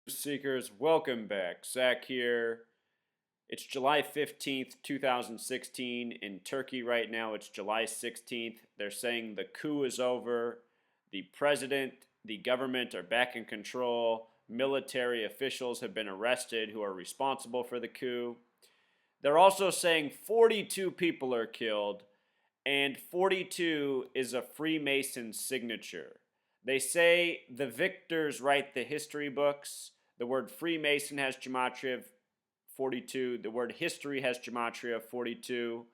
Seekers, welcome back. Zach here. It's July 15th, 2016. In Turkey right now, it's July 16th. They're saying the coup is over. The president, the government are back in control. Military officials have been arrested who are responsible for the coup. They're also saying 42 people are killed, and 42 is a Freemason signature. They say the victors write the history books. The word Freemason has gematria of 42. The word history has gematria of 42.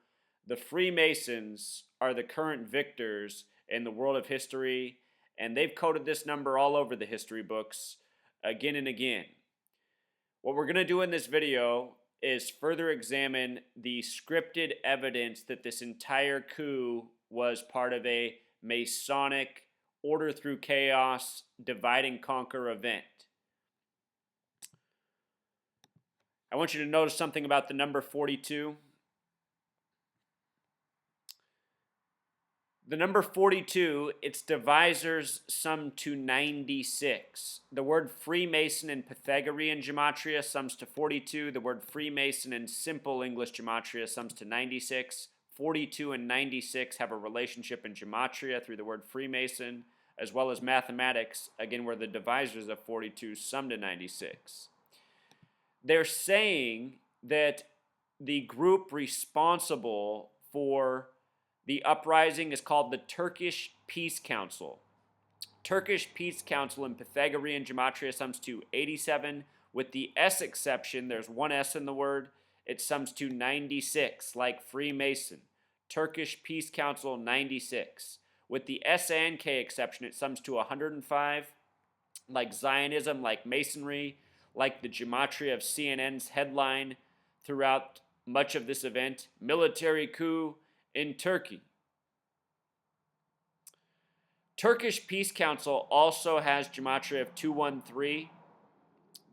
The Freemasons are the current victors in the world of history, and they've coded this number all over the history books again and again. What we're going to do in this video is further examine the scripted evidence that this entire coup was part of a Masonic order through chaos, divide and conquer event. I want you to notice something about the number 42. The number 42, its divisors sum to 96. The word Freemason in Pythagorean gematria sums to 42. The word Freemason in simple English gematria sums to 96. 42 and 96 have a relationship in gematria through the word Freemason, as well as mathematics, again, where the divisors of 42 sum to 96. They're saying that the group responsible for the uprising is called the Turkish Peace Council. Turkish Peace Council in Pythagorean gematria sums to 87. With the S exception, there's one S in the word, it sums to 96, like Freemason. Turkish Peace Council, 96. With the S and K exception, it sums to 105, like Zionism, like Masonry, like the gematria of CNN's headline throughout much of this event, military coup in Turkey. Turkish Peace Council also has gematria of 213.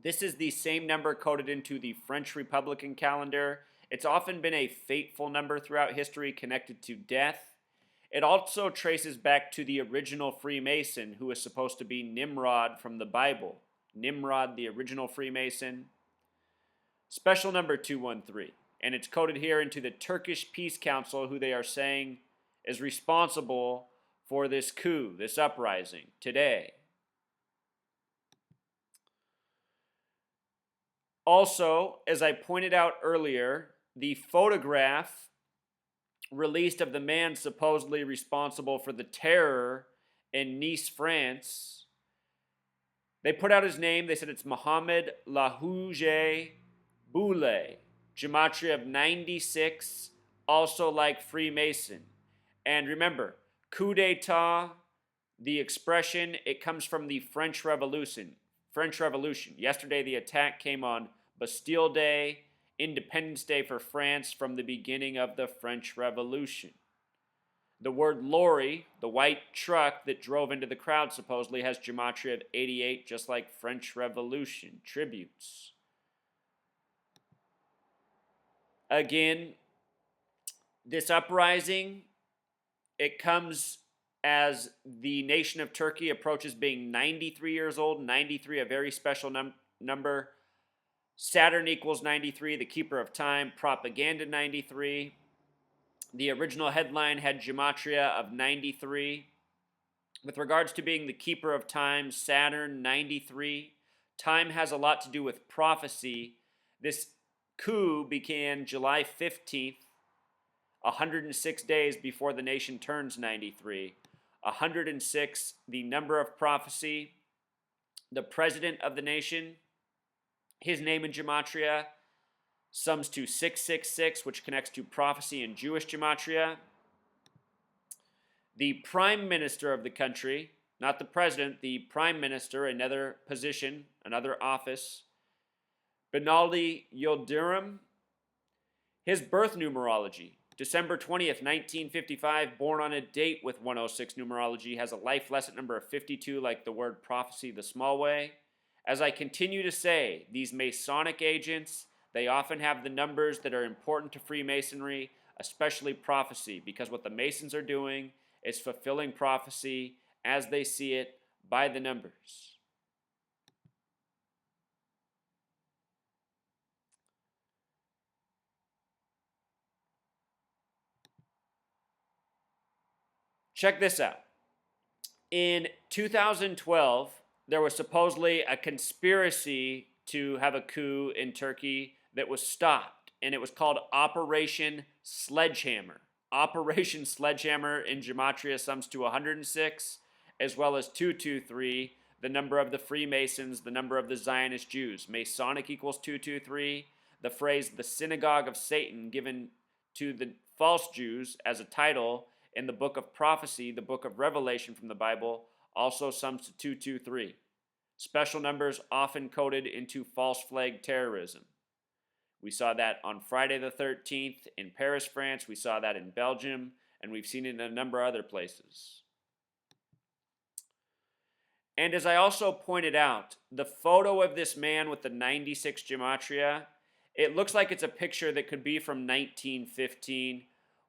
This is the same number coded into the French Republican calendar. It's often been a fateful number throughout history connected to death. It also traces back to the original Freemason, who is supposed to be Nimrod from the Bible. Nimrod, the original Freemason. Special number 213. And it's coded here into the Turkish Peace Council, who they are saying is responsible for this coup, this uprising today. Also, as I pointed out earlier, the photograph released of the man supposedly responsible for the terror in Nice, France, they put out his name. They said it's Mohamed Lahouje Boulay, gematria of 96, also like Freemason. And remember, coup d'etat, the expression, it comes from the French Revolution. Yesterday, the attack came on Bastille Day, Independence Day for France, from the beginning of the French Revolution. The word lorry, the white truck that drove into the crowd, supposedly has gematria of 88, just like French Revolution tributes. Again, this uprising, it comes as the nation of Turkey approaches being 93 years old. 93, a very special number. Saturn equals 93, the keeper of time. Propaganda 93. The original headline had gematria of 93. With regards to being the keeper of time, Saturn 93. Time has a lot to do with prophecy. This coup began July 15th, 106 days before the nation turns 93. 106, the number of prophecy. The president of the nation, his name in gematria sums to 666, which connects to prophecy in Jewish gematria. The prime minister of the country, not the president, the prime minister, another position, another office, Binali Yildirim, his birth numerology, December 20th, 1955, born on a date with 106 numerology, has a life lesson number of 52, like the word prophecy the small way. As I continue to say, these Masonic agents, they often have the numbers that are important to Freemasonry, especially prophecy, because what the Masons are doing is fulfilling prophecy as they see it by the numbers. Check this out. In 2012, there was supposedly a conspiracy to have a coup in Turkey that was stopped, and it was called Operation Sledgehammer. Operation Sledgehammer in Gematria sums to 106, as well as 223, the number of the Freemasons, the number of the Zionist Jews. Masonic equals 223. The phrase the synagogue of Satan given to the false Jews as a title in the book of prophecy, the book of Revelation from the Bible, also sums to 223. Special numbers often coded into false flag terrorism. We saw that on Friday the 13th in Paris, France. We saw that in Belgium, and we've seen it in a number of other places. And as I also pointed out, the photo of this man with the 96 gematria, it looks like it's a picture that could be from 1915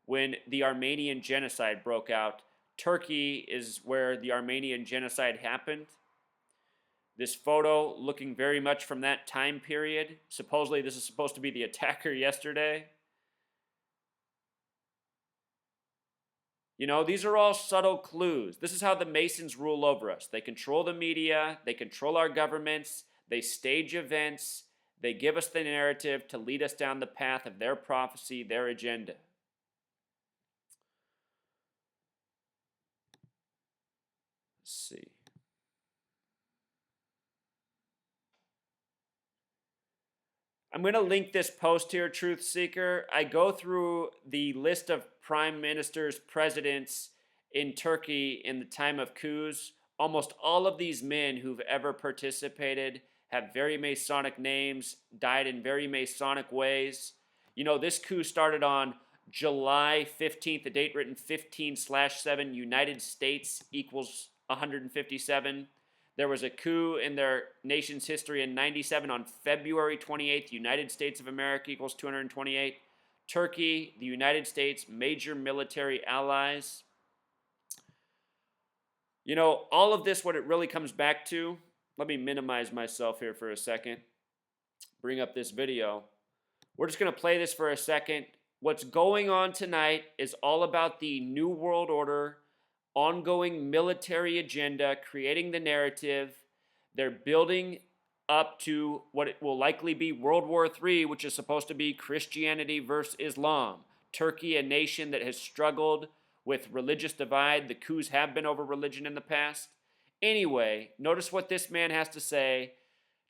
when the Armenian genocide broke out. Turkey is where the Armenian genocide happened. This photo looking very much from that time period. Supposedly this is supposed to be the attacker yesterday. You know, these are all subtle clues. This is how the Masons rule over us. They control the media, they control our governments, they stage events, they give us the narrative to lead us down the path of their prophecy, their agenda. Let's see. I'm going to link this post here, Truth Seeker. I go through the list of prime ministers, presidents in Turkey in the time of coups. Almost all of these men who've ever participated have very Masonic names, died in very Masonic ways. You know, this coup started on July 15th, the date written 15/7, United States equals 157. There was a coup in their nation's history in 97 on February 28th. United States of America equals 228. Turkey, the United States, major military allies. You know, all of this, what it really comes back to, let me minimize myself here for a second. Bring up this video. We're just going to play this for a second. What's going on tonight is all about the New World Order, ongoing military agenda, creating the narrative. They're building up to what it will likely be World War III, which is supposed to be Christianity versus Islam. Turkey, a nation that has struggled with religious divide. The coups have been over religion in the past. Anyway, notice what this man has to say.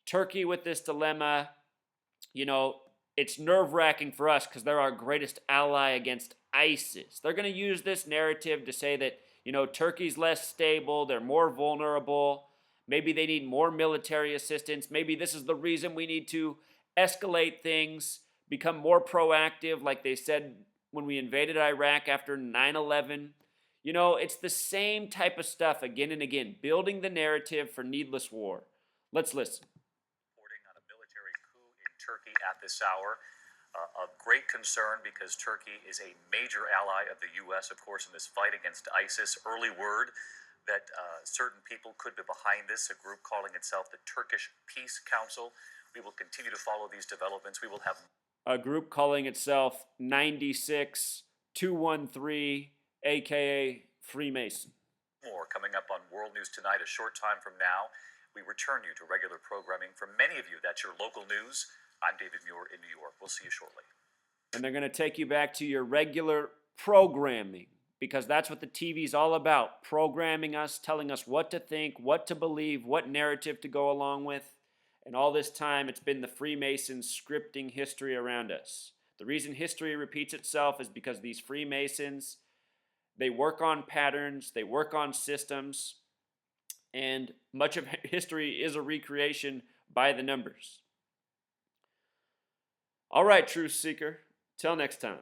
Turkey with this dilemma, you know, it's nerve-wracking for us because they're our greatest ally against ISIS. They're going to use this narrative to say that, you know, Turkey's less stable, they're more vulnerable, maybe they need more military assistance, maybe this is the reason we need to escalate things, become more proactive like they said when we invaded Iraq after 9/11. You know, it's the same type of stuff again and again, building the narrative for needless war. Let's listen. Reporting on a military coup in Turkey at this hour. Of great concern because Turkey is a major ally of the U.S., of course, in this fight against ISIS. Early word that certain people could be behind this, a group calling itself the Turkish Peace Council. We will continue to follow these developments. We will have a group calling itself 96213, aka Freemason. More coming up on World News Tonight a short time from now. We return you to regular programming. For many of you, that's your local news. I'm David Muir in New York. We'll see you shortly. And they're going to take you back to your regular programming because that's what the TV's all about. Programming us, telling us what to think, what to believe, what narrative to go along with. And all this time, it's been the Freemasons scripting history around us. The reason history repeats itself is because these Freemasons, they work on patterns, they work on systems, and much of history is a recreation by the numbers. All right, Truth Seeker. Till next time.